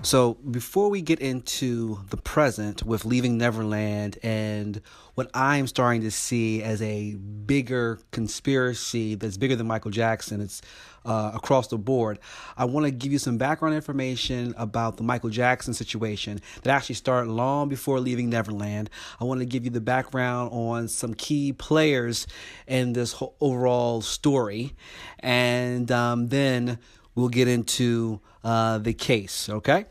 So before we get into the present with Leaving Neverland and what I'm starting to see as a bigger conspiracy that's bigger than Michael Jackson, it's across the board. I want to give you some background information about the Michael Jackson situation that actually started long before Leaving Neverland. I want to give you the background on some key players in this whole overall story, and then we'll get into the case, okay?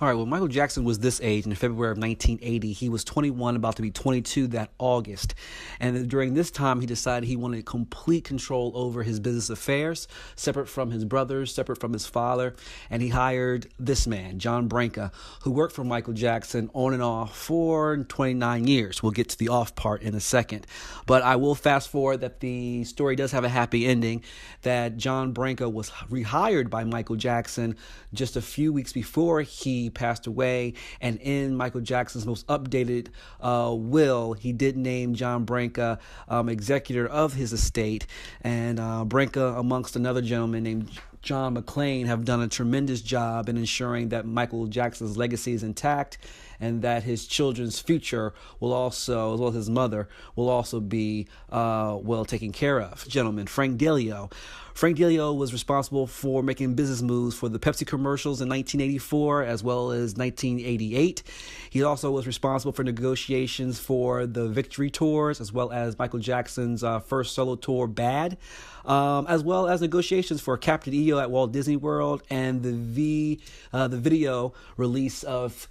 All right, well, Michael Jackson was this age in February of 1980. He was 21, about to be 22 that August. And during this time, he decided he wanted complete control over his business affairs, separate from his brothers, separate from his father. And he hired this man, John Branca, who worked for Michael Jackson on and off for 29 years. We'll get to the off part in a second. But I will fast forward that the story does have a happy ending, that John Branca was rehired by Michael Jackson just a few weeks before he passed away, and in Michael Jackson's most updated will, he did name John Branca executor of his estate, and Branca, amongst another gentleman named John McClane, have done a tremendous job in ensuring that Michael Jackson's legacy is intact and that his children's future will also, as well as his mother, will also be well taken care of. Gentlemen, Frank Delio. Frank Delio was responsible for making business moves for the Pepsi commercials in 1984 as well as 1988. He also was responsible for negotiations for the Victory Tours as well as Michael Jackson's first solo tour, Bad, as well as negotiations for Captain EO at Walt Disney World and the video release of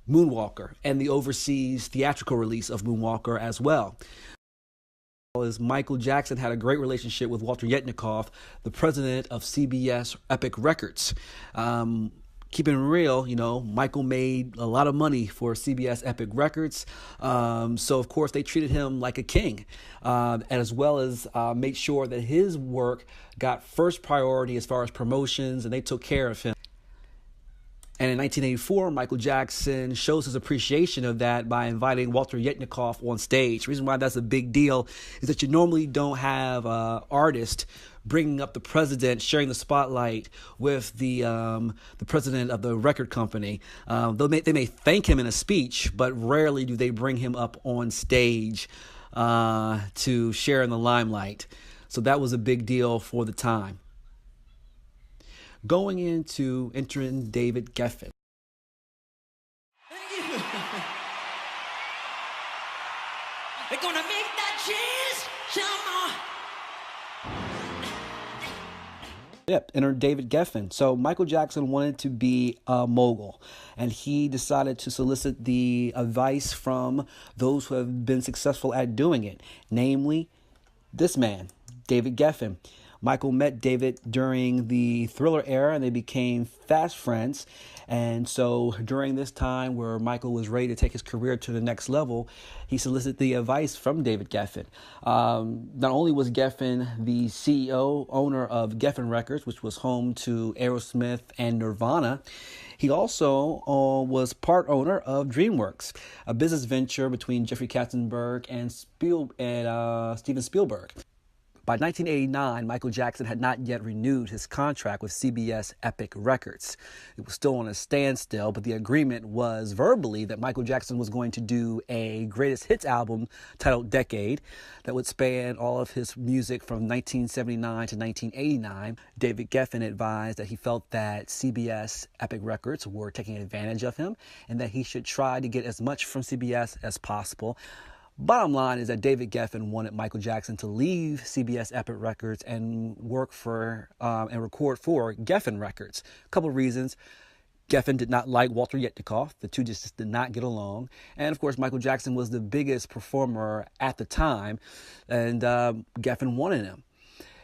Moonwalker and the overseas theatrical release of Moonwalker as well. As Michael Jackson had a great relationship with Walter Yetnikoff, the president of CBS Epic Records. Keeping it real, Michael made a lot of money for CBS Epic Records. So, of course, they treated him like a king, as well as made sure that his work got first priority as far as promotions, and they took care of him. And in 1984, Michael Jackson shows his appreciation of that by inviting Walter Yetnikoff on stage. The reason why that's a big deal is that you normally don't have an artist bringing up the president, sharing the spotlight with the president of the record company. They may thank him in a speech, but rarely do they bring him up on stage to share in the limelight. So that was a big deal for the time. Going into entering David Geffen. We're gonna make that cheese some Yep, enter David Geffen. So Michael Jackson wanted to be a mogul, and he decided to solicit the advice from those who have been successful at doing it, namely this man, David Geffen. Michael met David during the Thriller era, and they became fast friends. And so during this time where Michael was ready to take his career to the next level, he solicited the advice from David Geffen. Not only was Geffen the CEO, owner of Geffen Records, which was home to Aerosmith and Nirvana, he also was part owner of DreamWorks, a business venture between Jeffrey Katzenberg and Steven Spielberg. By 1989, Michael Jackson had not yet renewed his contract with CBS Epic Records. It was still on a standstill, but the agreement was verbally that Michael Jackson was going to do a greatest hits album titled Decade that would span all of his music from 1979 to 1989. David Geffen advised that he felt that CBS Epic Records were taking advantage of him and that he should try to get as much from CBS as possible. Bottom line is that David Geffen wanted Michael Jackson to leave CBS Epic Records and work for and record for Geffen Records. A couple of reasons. Geffen did not like Walter Yetnikoff. The two just did not get along. And, of course, Michael Jackson was the biggest performer at the time, and Geffen wanted him.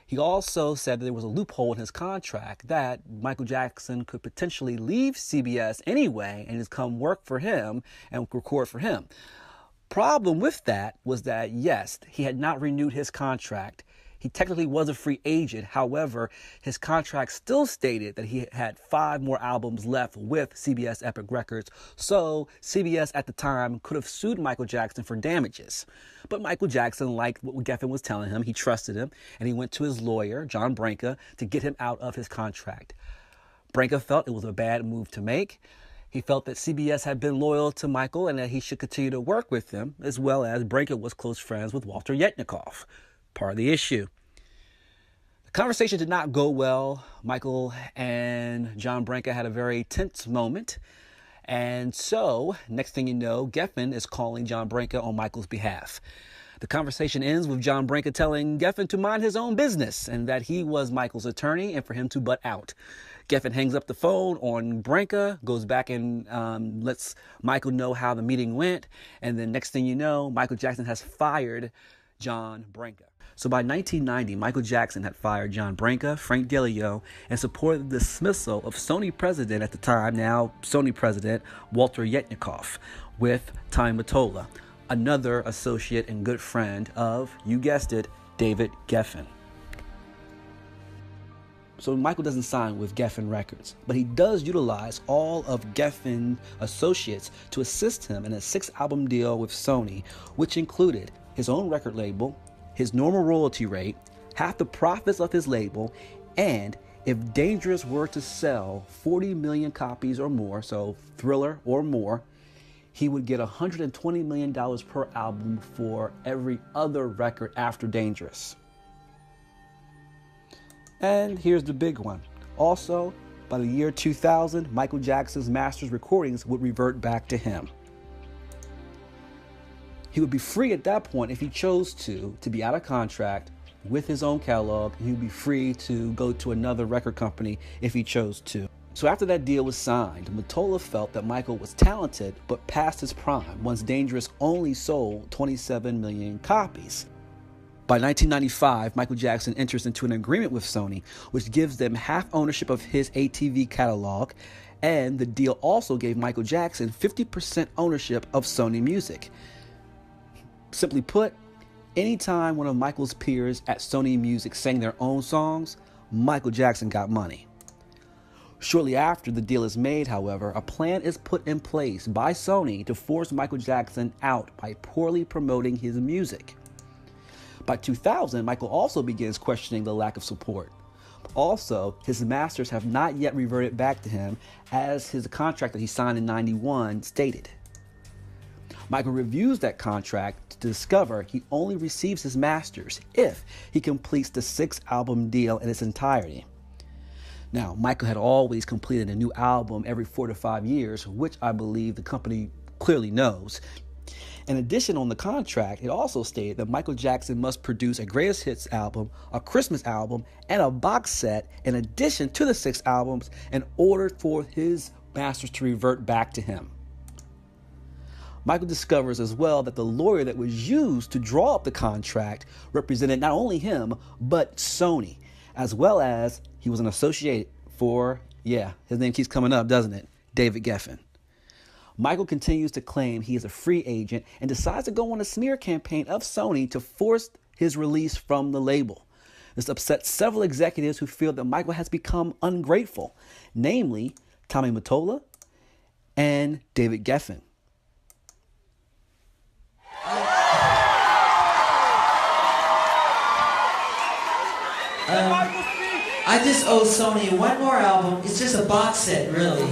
He also said that there was a loophole in his contract that Michael Jackson could potentially leave CBS anyway and just come work for him and record for him. Problem with that was that, yes, he had not renewed his contract. He technically was a free agent. However, his contract still stated that he had 5 more albums left with CBS Epic Records. So CBS at the time could have sued Michael Jackson for damages. But Michael Jackson liked what Geffen was telling him. He trusted him, and he went to his lawyer, John Branca, to get him out of his contract. Branca felt it was a bad move to make. He felt that CBS had been loyal to Michael and that he should continue to work with them, as well as Branca was close friends with Walter Yetnikoff. Part of the issue. The conversation did not go well. Michael and John Branca had a very tense moment. And so, next thing you know, Geffen is calling John Branca on Michael's behalf. The conversation ends with John Branca telling Geffen to mind his own business and that he was Michael's attorney and for him to butt out. Geffen hangs up the phone on Branca, goes back and lets Michael know how the meeting went. And then next thing you know, Michael Jackson has fired John Branca. So by 1990, Michael Jackson had fired John Branca, Frank DeLeo, and supported the dismissal of Sony president at the time, now Sony president, Walter Yetnikoff, with Tommy Mottola, another associate and good friend of, you guessed it, David Geffen. So Michael doesn't sign with Geffen Records, but he does utilize all of Geffen's associates to assist him in a 6-album deal with Sony, which included his own record label, his normal royalty rate, half the profits of his label, and if Dangerous were to sell 40 million copies or more, so Thriller or more, he would get $120 million per album for every other record after Dangerous. And here's the big one. Also, by the year 2000, Michael Jackson's master's recordings would revert back to him. He would be free at that point if he chose to be out of contract with his own catalog, and he would be free to go to another record company if he chose to. So after that deal was signed, Mottola felt that Michael was talented but past his prime once Dangerous only sold 27 million copies. By 1995, Michael Jackson enters into an agreement with Sony, which gives them half ownership of his ATV catalog, and the deal also gave Michael Jackson 50% ownership of Sony Music. Simply put, anytime one of Michael's peers at Sony Music sang their own songs, Michael Jackson got money. Shortly after the deal is made, however, a plan is put in place by Sony to force Michael Jackson out by poorly promoting his music. By 2000, Michael also begins questioning the lack of support. Also, his masters have not yet reverted back to him, as his contract that he signed in 91 stated. Michael reviews that contract to discover he only receives his masters if he completes the 6-album deal in its entirety. Now, Michael had always completed a new album every 4 to 5 years, which I believe the company clearly knows. In addition, on the contract, it also stated that Michael Jackson must produce a greatest hits album, a Christmas album, and a box set in addition to the 6 albums in order for his masters to revert back to him. Michael discovers as well that the lawyer that was used to draw up the contract represented not only him, but Sony, as well as he was an associate for, his name keeps coming up, doesn't it? David Geffen. Michael continues to claim he is a free agent and decides to go on a smear campaign of Sony to force his release from the label. This upsets several executives who feel that Michael has become ungrateful, namely Tommy Mottola and David Geffen. I just owe Sony one more album. It's just a box set, really.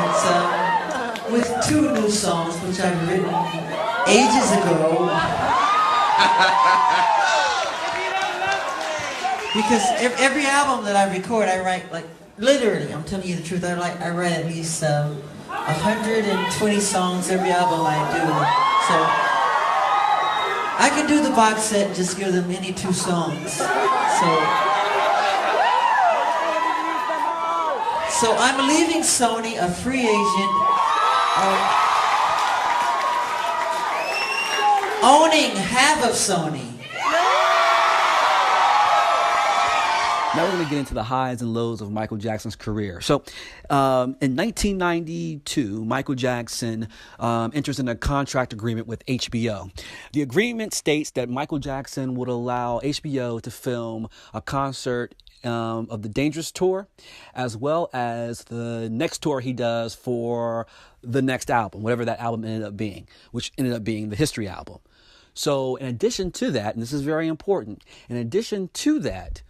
It's with 2 new songs, which I've written ages ago. Because every album that I record, I write, like, literally, I'm telling you the truth, I write at least 120 songs every album I do. So I can do the box set and just give them any 2 songs. So I'm leaving Sony a free agent, owning half of Sony. Now we're going to get into the highs and lows of Michael Jackson's career. So in 1992, Michael Jackson enters in a contract agreement with HBO. The agreement states that Michael Jackson would allow HBO to film a concert of the Dangerous tour, as well as the next tour he does for the next album, whatever that album ended up being, which ended up being the History album. So in addition to that, and this is very important, in addition to that,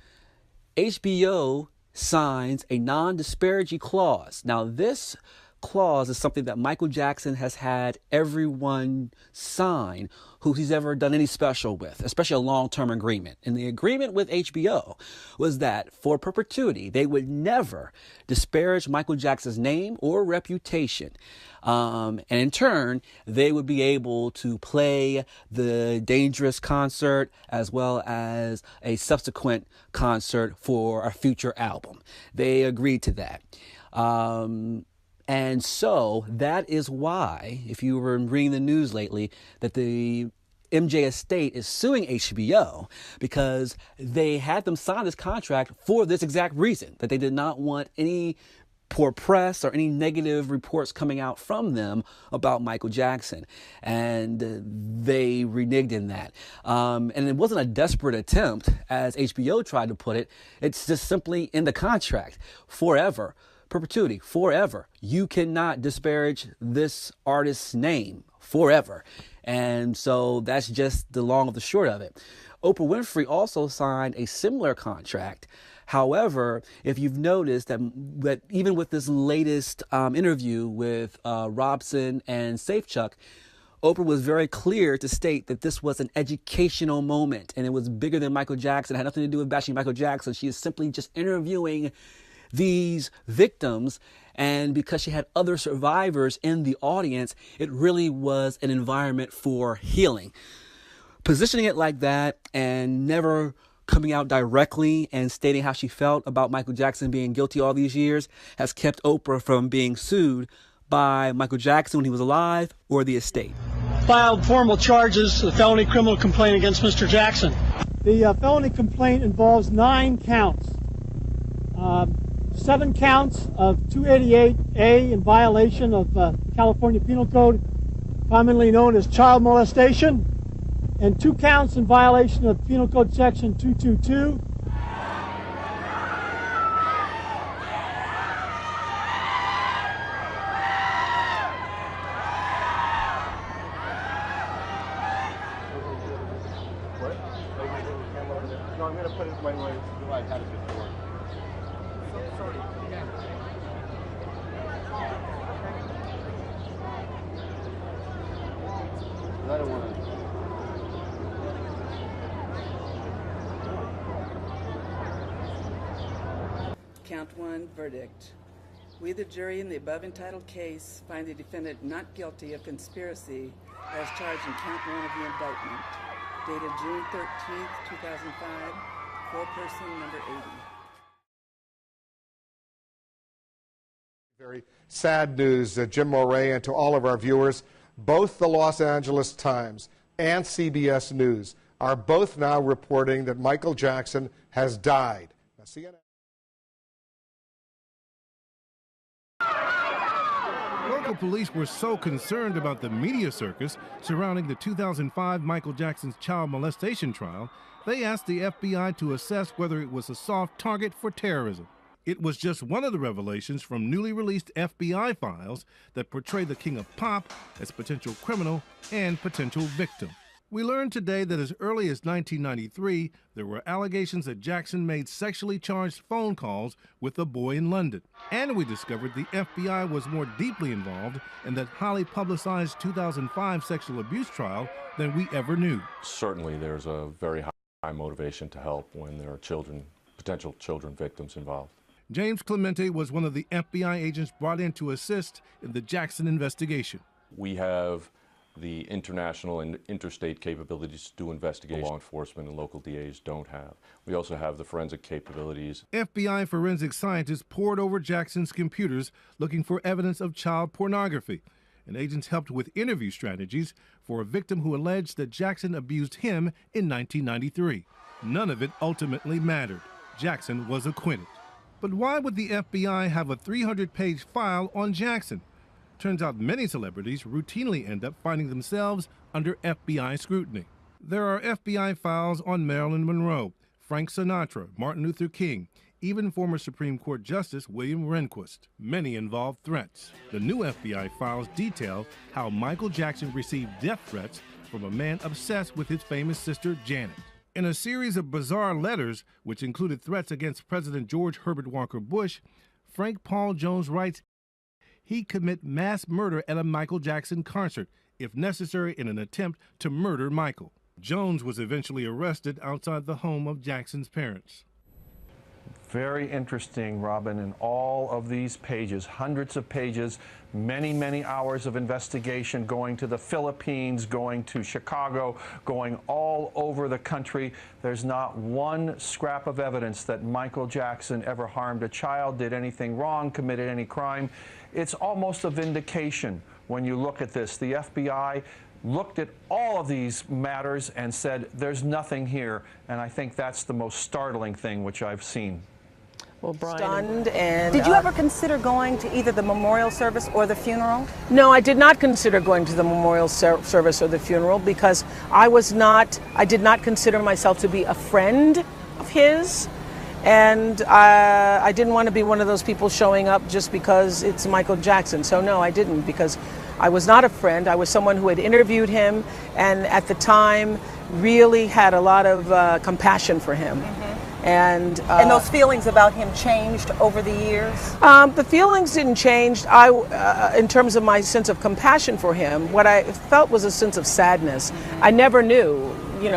HBO signs a non-disparity clause. Now, this clause is something that Michael Jackson has had everyone sign who he's ever done any special with, especially a long-term agreement. And the agreement with HBO was that for perpetuity, they would never disparage Michael Jackson's name or reputation. And in turn, they would be able to play the Dangerous concert as well as a subsequent concert for a future album. They agreed to that. And so that is why, if you were reading the news lately, that the MJ estate is suing HBO because they had them sign this contract for this exact reason, that they did not want any poor press or any negative reports coming out from them about Michael Jackson. And they reneged in that. And it wasn't a desperate attempt, as HBO tried to put it. It's just simply in the contract, forever. Perpetuity, forever. You cannot disparage this artist's name forever. And so that's just the long of the short of it. Oprah Winfrey also signed a similar contract. However, if you've noticed that even with this latest interview with Robson and Safechuck, Oprah was very clear to state that this was an educational moment and it was bigger than Michael Jackson. It had nothing to do with bashing Michael Jackson. She is simply just interviewing these victims, and because she had other survivors in the audience, it really was an environment for healing. Positioning it like that and never coming out directly and stating how she felt about Michael Jackson being guilty all these years has kept Oprah from being sued by Michael Jackson when he was alive or the estate. Filed formal charges, a felony criminal complaint against Mr. Jackson. The felony complaint involves 9 counts. 7 counts of 288A in violation of California Penal Code, commonly known as child molestation, and 2 counts in violation of Penal Code Section 222. No, I'm going to put it my way. I had it before. I don't want to. Count 1, verdict. We, the jury in the above entitled case, find the defendant not guilty of conspiracy as charged in count 1 of the indictment, dated June 13th, 2005, foreperson number 80. Very sad news, Jim Moret, and to all of our viewers. Both the Los Angeles Times and CBS News are both now reporting that Michael Jackson has died. Now, CNN. Local police were so concerned about the media circus surrounding the 2005 Michael Jackson's child molestation trial, they asked the FBI to assess whether it was a soft target for terrorism. It was just one of the revelations from newly released FBI files that portray the king of pop as potential criminal and potential victim. We learned today that as early as 1993, there were allegations that Jackson made sexually charged phone calls with a boy in London. And we discovered the FBI was more deeply involved in that highly publicized 2005 sexual abuse trial than we ever knew. Certainly there's a very high motivation to help when there are children, potential children victims involved. James Clemente was one of the FBI agents brought in to assist in the Jackson investigation. We have the international and interstate capabilities to do investigation law enforcement and local DAs don't have. We also have the forensic capabilities. FBI forensic scientists pored over Jackson's computers looking for evidence of child pornography, and agents helped with interview strategies for a victim who alleged that Jackson abused him in 1993. None of it ultimately mattered. Jackson was acquitted. But why would the FBI have a 300-page file on Jackson? Turns out many celebrities routinely end up finding themselves under FBI scrutiny. There are FBI files on Marilyn Monroe, Frank Sinatra, Martin Luther King, even former Supreme Court Justice William Rehnquist. Many involve threats. The new FBI files detail how Michael Jackson received death threats from a man obsessed with his famous sister Janet. In a series of bizarre letters, which included threats against President George Herbert Walker Bush, Frank Paul Jones writes he'd commit mass murder at a Michael Jackson concert, if necessary, in an attempt to murder Michael. Jones was eventually arrested outside the home of Jackson's parents. Very interesting, Robin, in all of these pages, hundreds of pages, many, many hours of investigation, going to the Philippines, going to Chicago, going all over the country. There's not one scrap of evidence that Michael Jackson ever harmed a child, did anything wrong, committed any crime. It's almost a vindication when you look at this. The FBI looked at all of these matters and said, there's nothing here. And I think that's the most startling thing which I've seen. Well, Brian, Stunned and did you ever consider going to either the memorial service or the funeral? No, I did not consider going to the memorial service or the funeral because I did not consider myself to be a friend of his. And I didn't want to be one of those people showing up just because it's Michael Jackson. So no, I didn't, because I was not a friend. I was someone who had interviewed him and at the time really had a lot of compassion for him. And those feelings about him changed over the years? The feelings didn't change. In terms of my sense of compassion for him, what I felt was a sense of sadness. I never knew,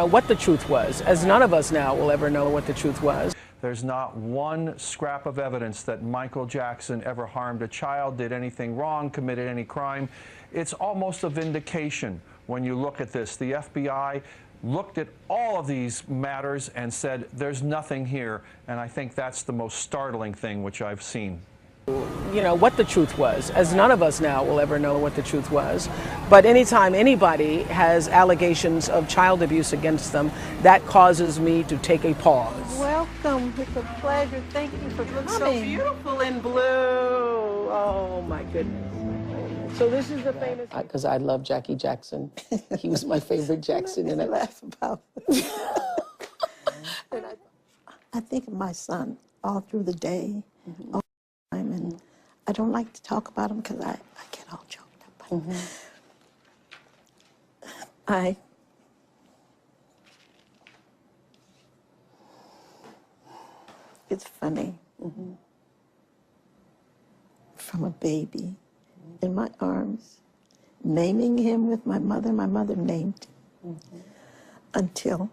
what the truth was, as none of us now will ever know what the truth was. There's not one scrap of evidence that Michael Jackson ever harmed a child, did anything wrong, committed any crime. It's almost a vindication when you look at this. The FBI looked at all of these matters and said, there's nothing here. And I think that's the most startling thing which I've seen. What the truth was, as none of us now will ever know what the truth was. But anytime anybody has allegations of child abuse against them, that causes me to take a pause. Welcome. It's a pleasure. Thank you for coming. So beautiful in blue. Oh, my goodness. So this is the famous... Because I love Jackie Jackson. He was my favorite Jackson. And I laugh about it. I think of my son all through the day, all the time, and I don't like to talk about him because I get all choked up. It's funny. From a baby in my arms, naming him with my mother named him until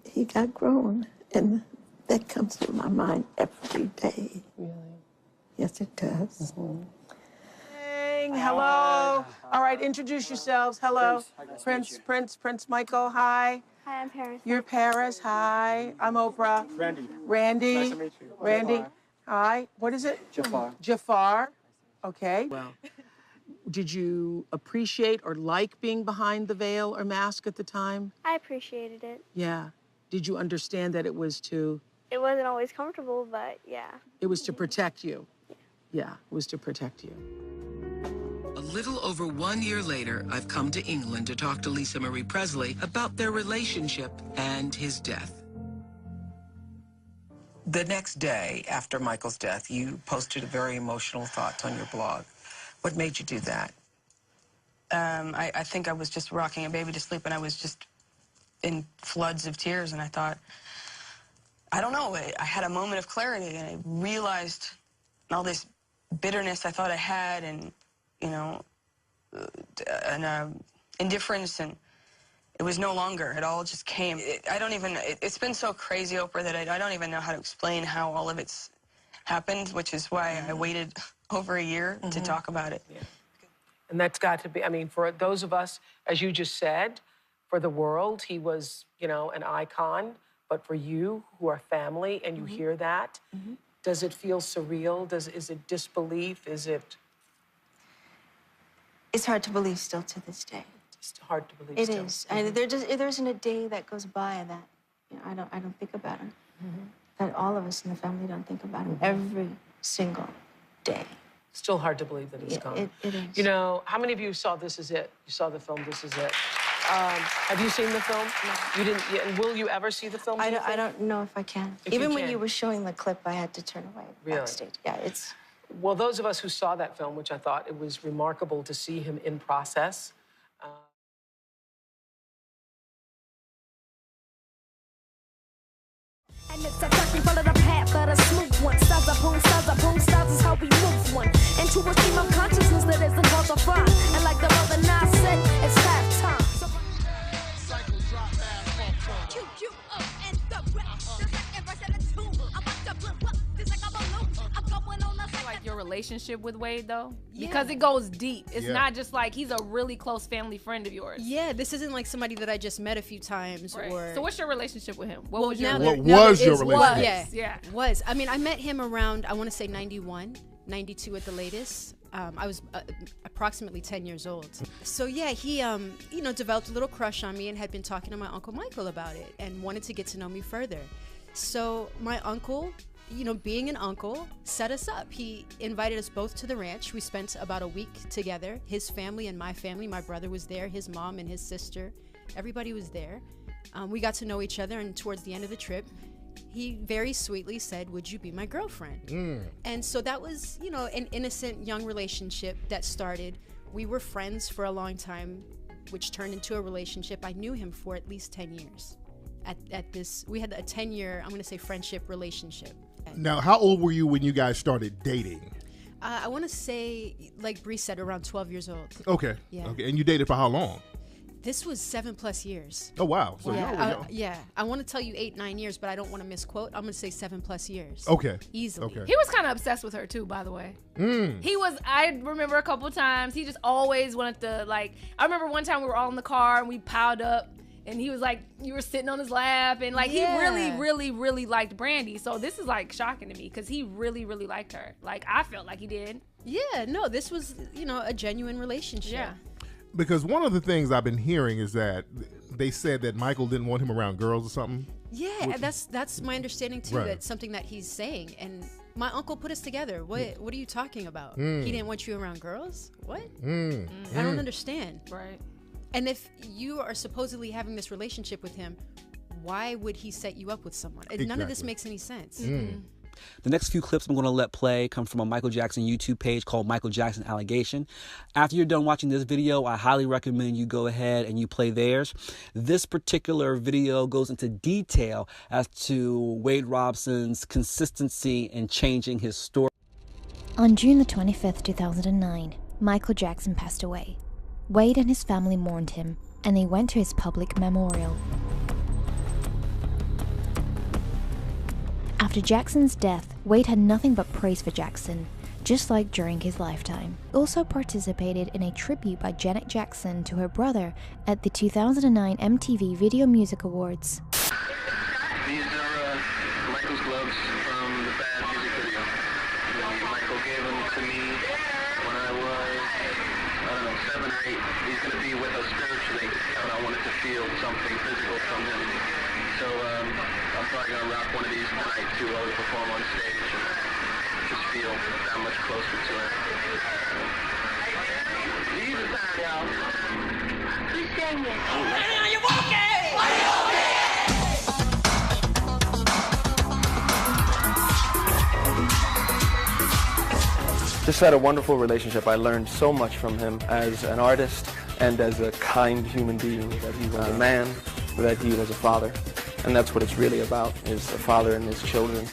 he got grown, and that comes to my mind every day. Really? Yes, it does. Hello. All right, introduce yourselves. Hello. Prince Michael, hi. Hi, I'm Paris. You're Paris, hi. I'm Oprah. Randy. Nice to meet you. Randy. Hi. What is it? Jafar. Okay. Well, did you appreciate or like being behind the veil or mask at the time? I appreciated it. Yeah. Did you understand that it was to... It wasn't always comfortable, but yeah. It was to protect you. Yeah, it was to protect you. A little over 1 year later, I've come to England to talk to Lisa Marie Presley about their relationship and his death. The next day after Michael's death, you posted a very emotional thoughts on your blog. What made you do that? I think I was just rocking a baby to sleep, and I was just in floods of tears, and I thought, I don't know, I had a moment of clarity, and I realized all this bitterness I thought I had, and, indifference, and it was no longer. It all just came. It's been so crazy, Oprah, that I don't even know how to explain how all of it's happened, which is why I waited over a year to talk about it. Yeah. And that's got to be, for those of us, as you just said, for the world, he was, an icon. But for you, who are family, and you hear that, does it feel surreal? Is it disbelief? Is it? It's hard to believe still to this day. It's hard to believe. It is. There isn't a day that goes by that I don't think about him. That all of us in the family don't think about him every single day. Still hard to believe that he's gone. It is. How many of you saw This Is It? You saw the film This Is It. Have you seen the film? No. You didn't. And will you ever see the film? I don't know if I can. Even when you were showing the clip, I had to turn away backstage. Yeah, it's. Well, those of us who saw that film, which I thought it was remarkable to see him in process. And it's a turkey, follow the path of the smooth one. Stars up, stars is how we move one. Into a stream of consciousness that isn't hard to find. And like the brother Nas said, it's half time. Like your relationship with Wade though, because it goes deep. It's not just like he's a really close family friend of yours. Yeah, this isn't like somebody that I just met a few times. Right. Or so what's your relationship with him? What was your relationship? Was I mean I met him around, I want to say 91, 92 at the latest. I was approximately 10 years old. So yeah, he you know, developed a little crush on me and had been talking to my Uncle Michael about it and wanted to get to know me further. So my uncle, you know, being an uncle, set us up. He invited us both to the ranch. We spent about a week together. His family and my family. My brother was there, his mom and his sister. Everybody was there. We got to know each other, and towards the end of the trip, he very sweetly said, "Would you be my girlfriend?" And so that was, you know, an innocent young relationship that started. We were friends for a long time, which turned into a relationship. I knew him for at least 10 years. At this, we had a 10-year, I'm going to say, friendship relationship. Now, how old were you when you guys started dating? I want to say, like Bree said, around 12 years old. Okay. Yeah. Okay. And you dated for how long? This was 7+ years. Oh, wow. So yeah. I want to tell you 8-9 years, but I don't want to misquote. I'm going to say 7+ years. Okay. Easily. Okay. He was kind of obsessed with her too, by the way. He was, I remember a couple times, he just always wanted to, like, I remember one time we were all in the car and we piled up. And he was like, you were sitting on his lap, and like he really liked Brandy. So this is like shocking to me because he really liked her. Like I felt like he did. Yeah, no, this was, you know, a genuine relationship. Yeah. Because one of the things I've been hearing is that they said that Michael didn't want him around girls or something. Yeah, that's my understanding too. Right. That's something that he's saying. And my uncle put us together. What are you talking about? He didn't want you around girls? What? I don't understand. Right. And if you are supposedly having this relationship with him, why would he set you up with someone? None of this makes any sense. The next few clips I'm going to let play come from a Michael Jackson YouTube page called Michael Jackson Allegation. After you're done watching this video, I highly recommend you go ahead and you play theirs. This particular video goes into detail as to Wade Robson's consistency in changing his story. On June the 25th, 2009, Michael Jackson passed away. Wade and his family mourned him, and they went to his public memorial. After Jackson's death, Wade had nothing but praise for Jackson, just like during his lifetime. He also participated in a tribute by Janet Jackson to her brother at the 2009 MTV Video Music Awards. These are Michael's gloves from the Bad music video. Michael gave them to me when I was, 7 or 8. He's going to be with us spiritually, and I wanted to feel something physical from him. So I'm probably going to rock one of these tonight too while we perform on stage and just feel that much closer to him. These are time, y'all. Keep singing. Are you walking? Are you walking? Just had a wonderful relationship. I learned so much from him as an artist and as a kind human being, that he was a man, that he was a father. And that's what it's really about, is a father and his children.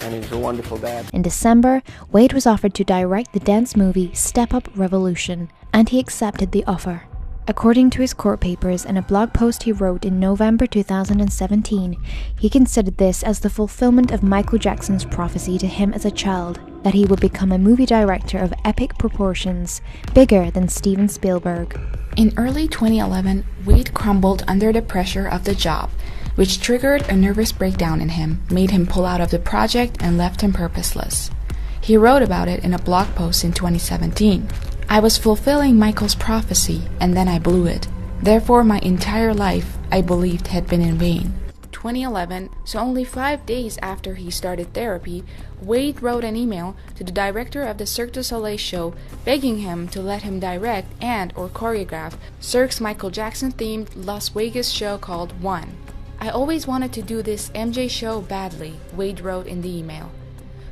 And he's a wonderful dad. In December, Wade was offered to direct the dance movie Step Up Revolution, and he accepted the offer. According to his court papers and a blog post he wrote in November 2017, he considered this as the fulfillment of Michael Jackson's prophecy to him as a child, that he would become a movie director of epic proportions, bigger than Steven Spielberg. In early 2011, Wade crumbled under the pressure of the job, which triggered a nervous breakdown in him, made him pull out of the project, and left him purposeless. He wrote about it in a blog post in 2017. I was fulfilling Michael's prophecy, and then I blew it. Therefore, my entire life, I believed, had been in vain. 2011, so only 5 days after he started therapy, Wade wrote an email to the director of the Cirque du Soleil show begging him to let him direct and or choreograph Cirque's Michael Jackson-themed Las Vegas show called One. I always wanted to do this MJ show badly, Wade wrote in the email.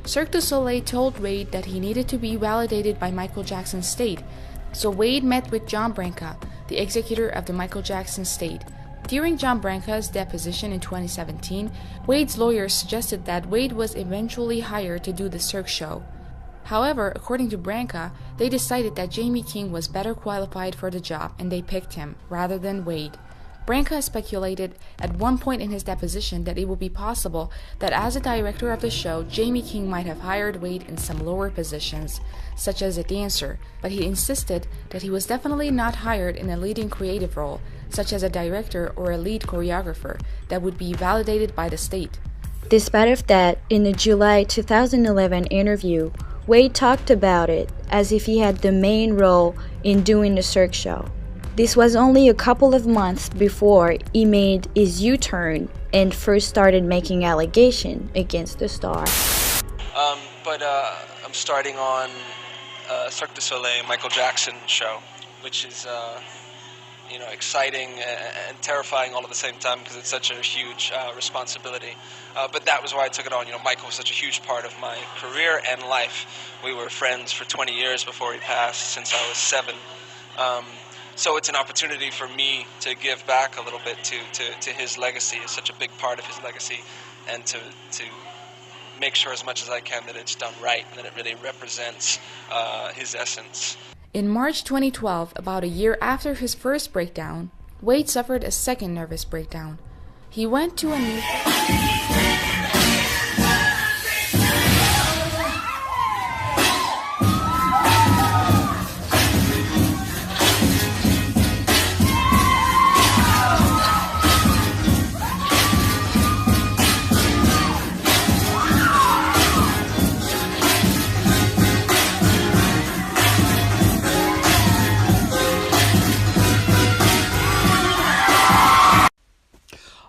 Cirque du Soleil told Wade that he needed to be validated by Michael Jackson's state, so Wade met with John Branca, the executor of the Michael Jackson state. During John Branca's deposition in 2017, Wade's lawyers suggested that Wade was eventually hired to do the Cirque show. However, according to Branca, they decided that Jamie King was better qualified for the job and they picked him, rather than Wade. Branca speculated at one point in his deposition that it would be possible that as a director of the show, Jamie King might have hired Wade in some lower positions, such as a dancer, but he insisted that he was definitely not hired in a leading creative role, such as a director or a lead choreographer, that would be validated by the state. Despite of that, in the July 2011 interview, Wade talked about it as if he had the main role in doing the Cirque show. This was only a couple of months before he made his U-turn and first started making allegations against the star. But I'm starting on Cirque du Soleil Michael Jackson show, which is exciting and terrifying all at the same time because it's such a huge responsibility. But that was why I took it on. Michael was such a huge part of my career and life. We were friends for 20 years before he passed, since I was 7. So it's an opportunity for me to give back a little bit to his legacy. It's such a big part of his legacy, and to make sure as much as I can that it's done right and that it really represents his essence. In March 2012, about a year after his first breakdown, Wade suffered a second nervous breakdown. He went to a new...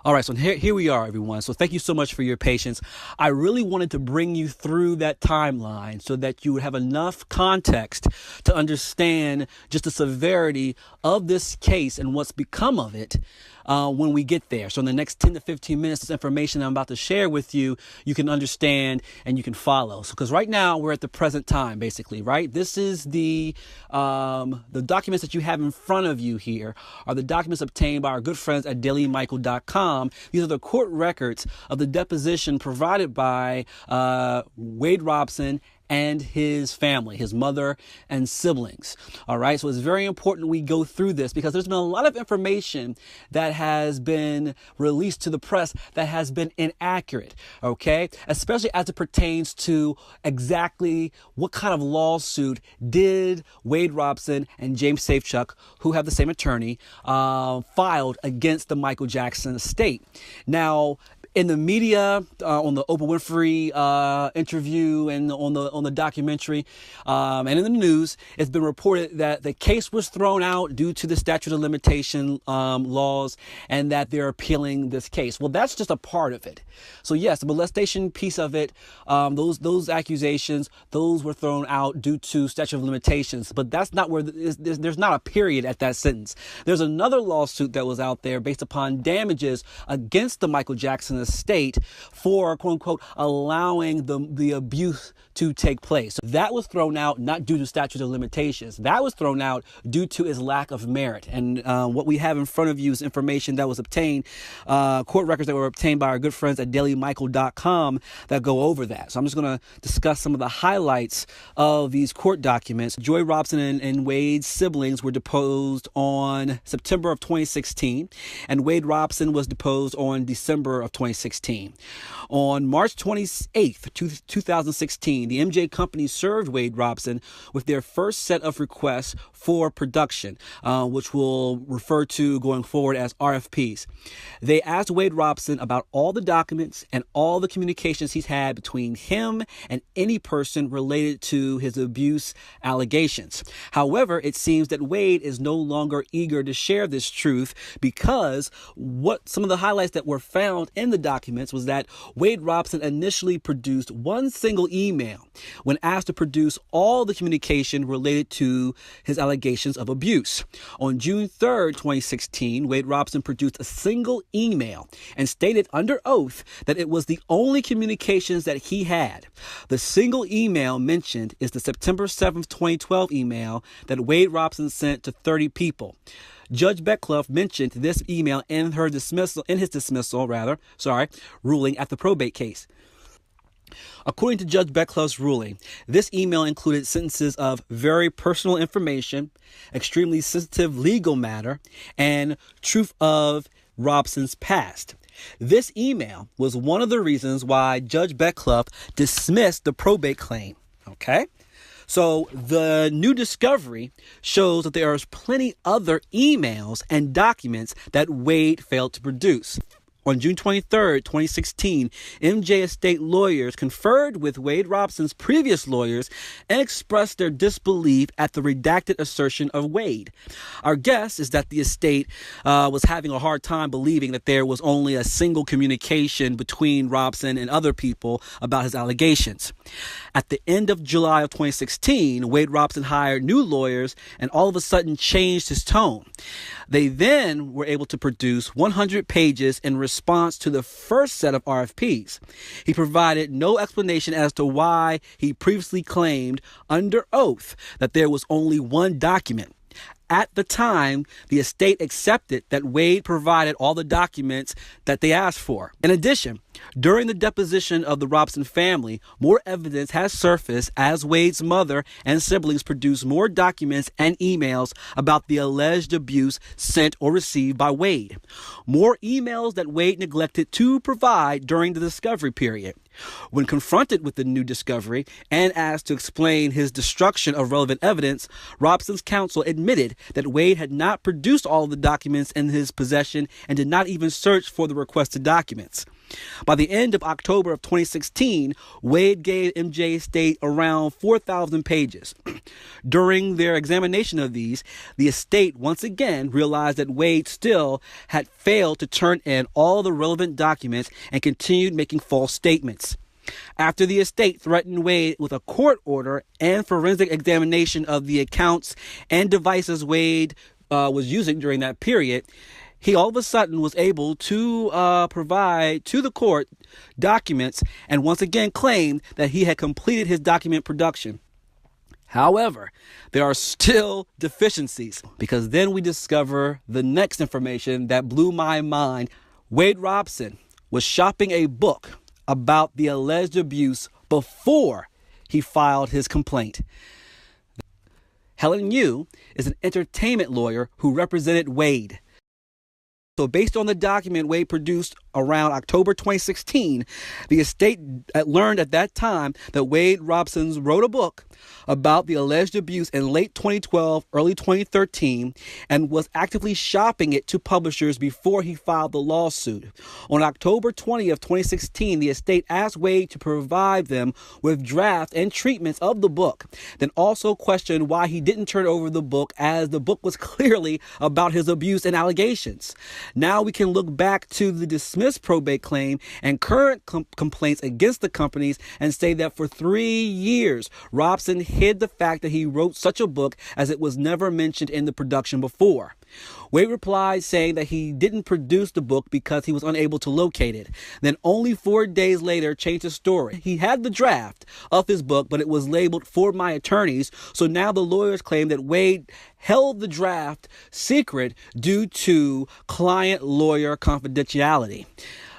All right, so here we are, everyone. So thank you so much for your patience. I really wanted to bring you through that timeline so that you would have enough context to understand just the severity of this case and what's become of it when we get there. So in the next 10 to 15 minutes, this information I'm about to share with you, you can understand and you can follow. So because right now we're at the present time, basically, right? This is the documents that you have in front of you here are the documents obtained by our good friends at dailymichael.com. These are the court records of the deposition provided by Wade Robson and his family, his mother and siblings. All right, so it's very important we go through this because there's been a lot of information that has been released to the press that has been inaccurate, okay? Especially as it pertains to exactly what kind of lawsuit did Wade Robson and James Safechuck, who have the same attorney, filed against the Michael Jackson estate. Now, in the media, on the Oprah Winfrey interview and on the documentary, and in the news, it's been reported that the case was thrown out due to the statute of limitation laws, and that they're appealing this case. Well, that's just a part of it. So yes, the molestation piece of it, those accusations, those were thrown out due to statute of limitations. But that's not where there's not a period at that sentence. There's another lawsuit that was out there based upon damages against the Michael Jackson estate for, quote unquote, allowing the abuse to take place. That was thrown out not due to statute of limitations. That was thrown out due to its lack of merit. And what we have in front of you is information that was obtained, court records that were obtained by our good friends at dailymichael.com that go over that. So I'm just going to discuss some of the highlights of these court documents. Joy Robson and Wade's siblings were deposed on September of 2016, and Wade Robson was deposed on December of 2016. On March 28th, 2016, the MJ Company served Wade Robson with their first set of requests for production, which we'll refer to going forward as RFPs. They asked Wade Robson about all the documents and all the communications he's had between him and any person related to his abuse allegations. However, it seems that Wade is no longer eager to share this truth because what some of the highlights that were found in the documents was that Wade Robson initially produced one single email when asked to produce all the communication related to his allegations of abuse. On June 3rd, 2016, Wade Robson produced a single email and stated under oath that it was the only communications that he had. The single email mentioned is the September 7th, 2012 email that Wade Robson sent to 30 people. Judge Beckloff mentioned this email in his dismissal ruling at the probate case. According to Judge Beckloff's ruling, this email included sentences of very personal information, extremely sensitive legal matter, and truth of Robson's past. This email was one of the reasons why Judge Beckloff dismissed the probate claim. Okay? So the new discovery shows that there are plenty other emails and documents that Wade failed to produce. On June 23, 2016, MJ estate lawyers conferred with Wade Robson's previous lawyers and expressed their disbelief at the redacted assertion of Wade. Our guess is that the estate was having a hard time believing that there was only a single communication between Robson and other people about his allegations. At the end of July of 2016, Wade Robson hired new lawyers and all of a sudden changed his tone. They then were able to produce 100 pages in response to the first set of RFPs. He provided no explanation as to why he previously claimed under oath that there was only one document. At the time, the estate accepted that Wade provided all the documents that they asked for. In addition, during the deposition of the Robson family, more evidence has surfaced as Wade's mother and siblings produced more documents and emails about the alleged abuse sent or received by Wade. More emails that Wade neglected to provide during the discovery period. When confronted with the new discovery and asked to explain his destruction of relevant evidence, Robson's counsel admitted that Wade had not produced all of the documents in his possession and did not even search for the requested documents. By the end of October of 2016, Wade gave MJ estate around 4,000 pages. During their examination of these, the estate once again realized that Wade still had failed to turn in all the relevant documents and continued making false statements. After the estate threatened Wade with a court order and forensic examination of the accounts and devices Wade was using during that period, he all of a sudden was able to provide to the court documents and once again claimed that he had completed his document production. However, there are still deficiencies, because then we discover the next information that blew my mind. Wade Robson was shopping a book about the alleged abuse before he filed his complaint. Helen Yu is an entertainment lawyer who represented Wade. So based on the document Wade produced around October 2016, the estate learned at that time that Wade Robson wrote a book about the alleged abuse in late 2012, early 2013, and was actively shopping it to publishers before he filed the lawsuit. On October 20 of 2016, the estate asked Wade to provide them with drafts and treatments of the book, then also questioned why he didn't turn over the book, as the book was clearly about his abuse and allegations. Now we can look back to the dismissed probate claim and current complaints against the companies and say that for 3 years, Robson hid the fact that he wrote such a book, as it was never mentioned in the production before. Wade replied saying that he didn't produce the book because he was unable to locate it. Then only 4 days later changed his story. He had the draft of his book, but it was labeled "for my attorneys." So now the lawyers claim that Wade held the draft secret due to client-lawyer confidentiality.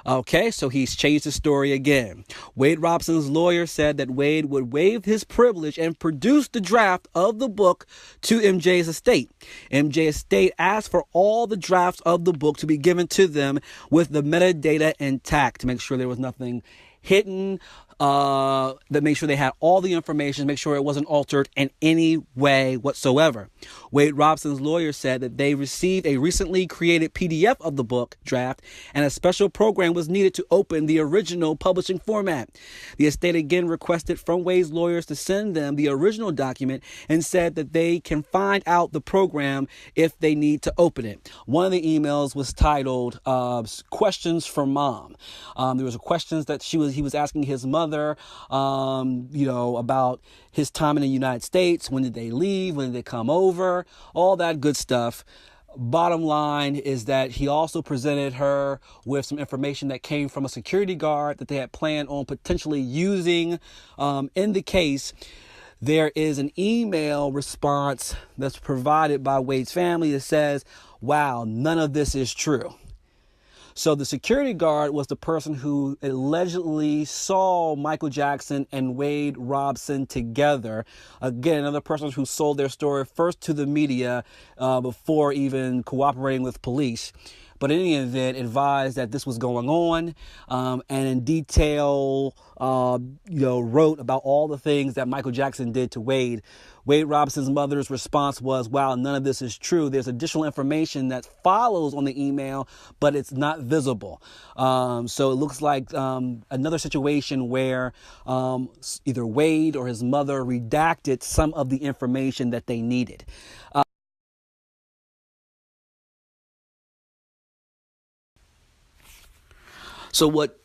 Okay, so he's changed his story again. Wade Robson's lawyer said that Wade would waive his privilege and produce the draft of the book to MJ's estate. MJ's estate asked for all the drafts of the book to be given to them with the metadata intact to make sure there was nothing hidden, that make sure they had all the information, make sure it wasn't altered in any way whatsoever. Wade Robson's lawyer said that they received a recently created PDF of the book draft, and a special program was needed to open the original publishing format. The estate again requested from Wade's lawyers to send them the original document and said that they can find out the program if they need to open it. One of the emails was titled "Questions for Mom." There was questions that he was asking his mother, about his time in the United States. When did they leave? When did they come over? All that good stuff. Bottom line is that he also presented her with some information that came from a security guard that they had planned on potentially using in the case. there is an email response that's provided by Wade's family that says, wow, none of this is true. So the security guard was the person who allegedly saw Michael Jackson and Wade Robson together. Again, another person who sold their story first to the media before even cooperating with police. But in any event, advised that this was going on, and in detail, wrote about all the things that Michael Jackson did to Wade. Wade Robson's mother's response was, wow, none of this is true. There's additional information that follows on the email, but it's not visible. So it looks like another situation where either Wade or his mother redacted some of the information that they needed. So what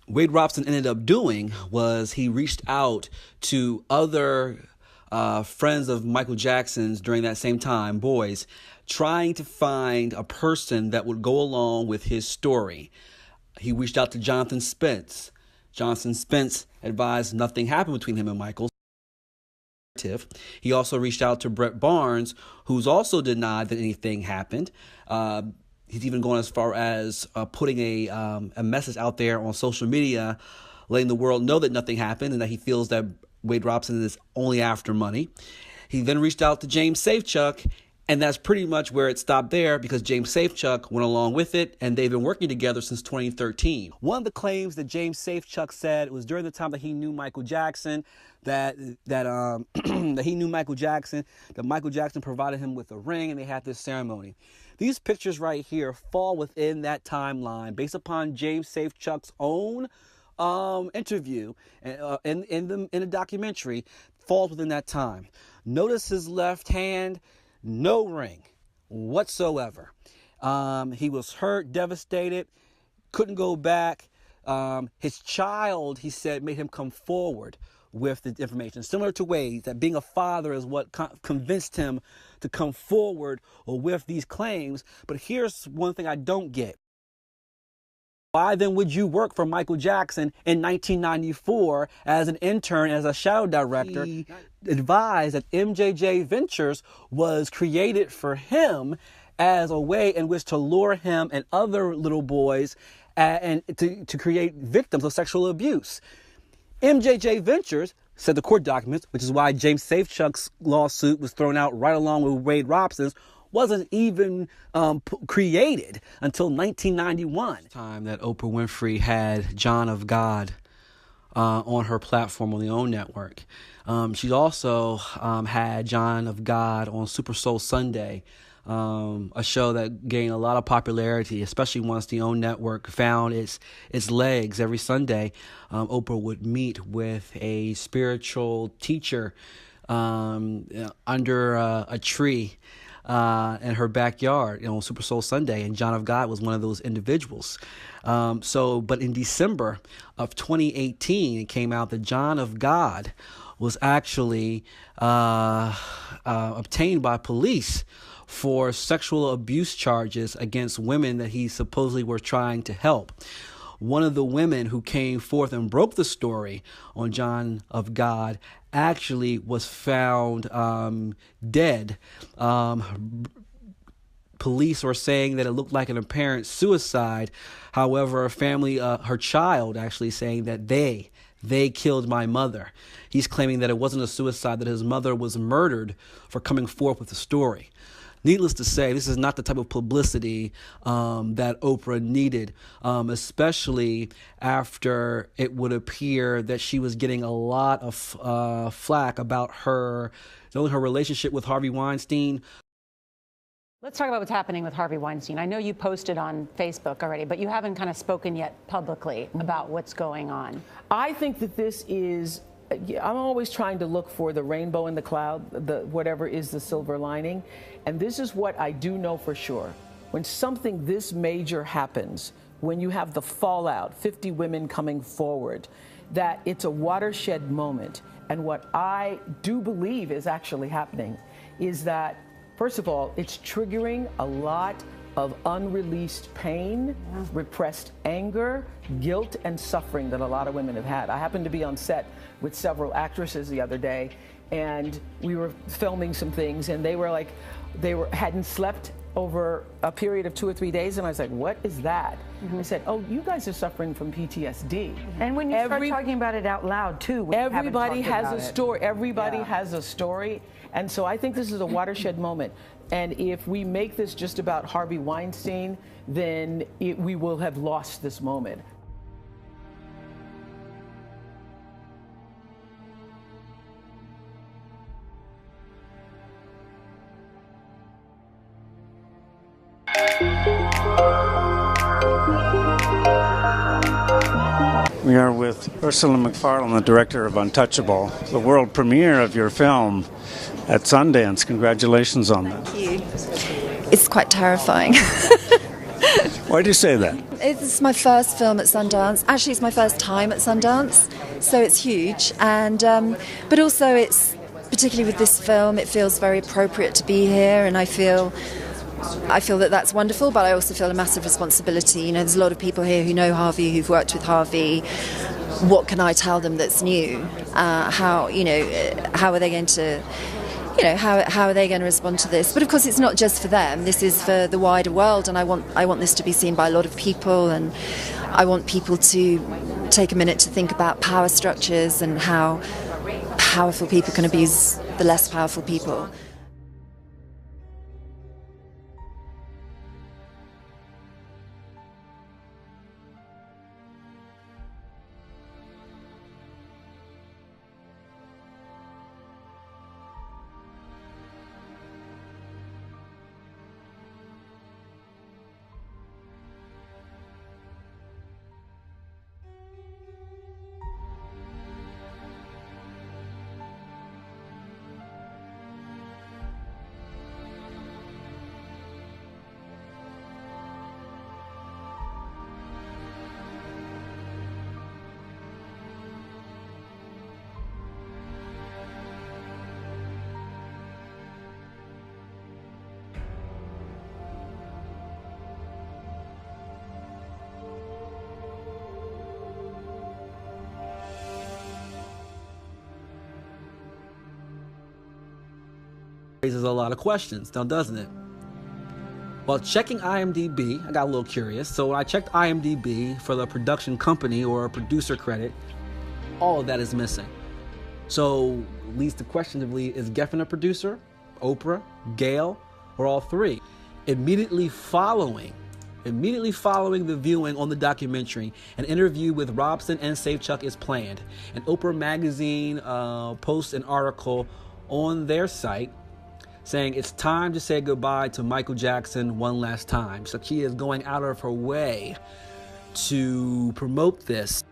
Wade Robson ended up doing was he reached out to other friends of Michael Jackson's during that same time, boys, trying to find a person that would go along with his story. He reached out to Jonathan Spence. Jonathan Spence advised nothing happened between him and Michael. He also reached out to Brett Barnes, who's also denied that anything happened. He's even gone as far as putting a message out there on social media, letting the world know that nothing happened and that he feels that Wade Robson is only after money. He then reached out to James Safechuck, and that's pretty much where it stopped there because James Safechuck went along with it, and they've been working together since 2013. One of the claims that James Safechuck said was during the time that he knew Michael Jackson, that he knew Michael Jackson, that Michael Jackson provided him with a ring, and they had this ceremony. These pictures right here fall within that timeline based upon James Safechuck's own interview in the documentary. Falls within that time. Notice his left hand, no ring whatsoever. He was hurt, devastated, couldn't go back. His child, he said, made him come forward with the information. Similar to Wade, that being a father is what convinced him to come forward with these claims. But here's one thing I don't get. Why then would you work for Michael Jackson in 1994 as an intern, as a shadow director? He advised that MJJ Ventures was created for him as a way in which to lure him and other little boys and to create victims of sexual abuse. MJJ Ventures, said the court documents, which is why James Safechuck's lawsuit was thrown out right along with Wade Robson's, wasn't even created until 1991. Time that Oprah Winfrey had John of God on her platform on the OWN network. She also had John of God on Super Soul Sunday, a show that gained a lot of popularity, especially once the OWN network found its legs. Every Sunday, Oprah would meet with a spiritual teacher under a tree in her backyard, on Super Soul Sunday, and John of God was one of those individuals. But in December of 2018, it came out that John of God was actually obtained by police for sexual abuse charges against women that he supposedly were trying to help. One of the women who came forth and broke the story on John of God actually was found dead. Police were saying that it looked like an apparent suicide. However, her family, her child actually saying that they killed my mother. He's claiming that it wasn't a suicide, that his mother was murdered for coming forth with the story. Needless to say, this is not the type of publicity that Oprah needed, especially after it would appear that she was getting a lot of flack about her relationship with Harvey Weinstein. Let's talk about what's happening with Harvey Weinstein. I know you posted on Facebook already, but you haven't kind of spoken yet publicly about what's going on. I think that this is, I'm always trying to look for the rainbow in the cloud, whatever is the silver lining. And this is what I do know for sure. When something this major happens, when you have the fallout, 50 women coming forward, that it's a watershed moment. And what I do believe is actually happening is that, first of all, it's triggering a lot of unreleased pain, repressed anger, guilt, and suffering that a lot of women have had. I happened to be on set with several actresses the other day, and we were filming some things, and they hadn't slept over a period of 2 or 3 days, and I was like, what is that? I said, oh, you guys are suffering from PTSD. And when you start talking about it out loud, too, everybody has a story. Everybody has a story. And so I think this is a watershed moment. And if we make this just about Harvey Weinstein, then we will have lost this moment. We are with Ursula McFarlane, the director of Untouchable, the world premiere of your film at Sundance. Congratulations on that. Thank you. It's quite terrifying. Why do you say that? It's my first film at Sundance. Actually, it's my first time at Sundance, so it's huge. And but also, it's particularly with this film, it feels very appropriate to be here, and I feel that that's wonderful, but I also feel a massive responsibility. You know, there's a lot of people here who know Harvey, who've worked with Harvey. What can I tell them that's new? How are they going to, how are they going to respond to this? But of course, it's not just for them. This is for the wider world, and I want this to be seen by a lot of people, and I want people to take a minute to think about power structures and how powerful people can abuse the less powerful people. Raises a lot of questions, now doesn't it? While checking IMDb, I got a little curious. So when I checked IMDb for the production company or producer credit, all of that is missing. So leads the question of is Geffen a producer, OPRAH, Gail, or all three? Immediately following the viewing on the documentary, an interview with Robson and Safechuck is planned. And OPRAH magazine posts an article on their site saying it's time to say goodbye to Michael Jackson one last time. So she is going out of her way to promote this.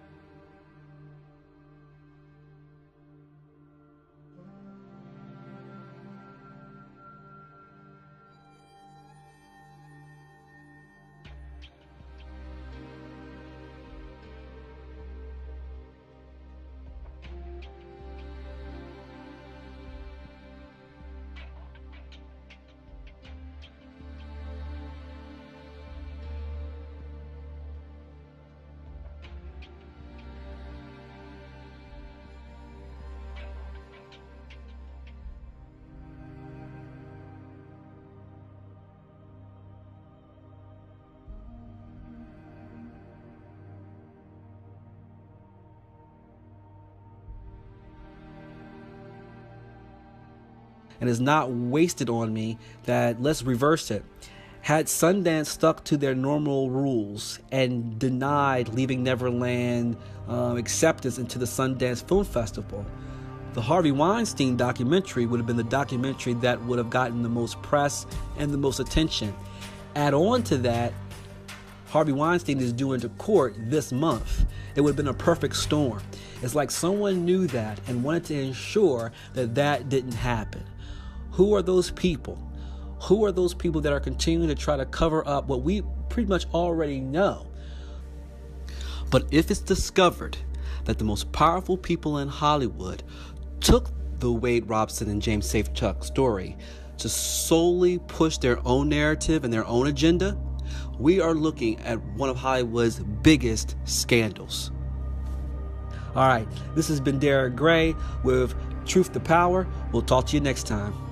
And is not wasted on me that let's reverse it. Had Sundance stuck to their normal rules and denied Leaving Neverland acceptance into the Sundance Film Festival, the Harvey Weinstein documentary would have been the documentary that would have gotten the most press and the most attention. Add on to that, Harvey Weinstein is due into court this month. It would have been a perfect storm. It's like someone knew that and wanted to ensure that that didn't happen. Who are those people? Who are those people that are continuing to try to cover up what we pretty much already know? But if it's discovered that the most powerful people in Hollywood took the Wade Robson and James Safechuck story, to solely push their own narrative and their own agenda, we are looking at one of Hollywood's biggest scandals. All right, this has been Derek Gray with Truth to Power. We'll talk to you next time.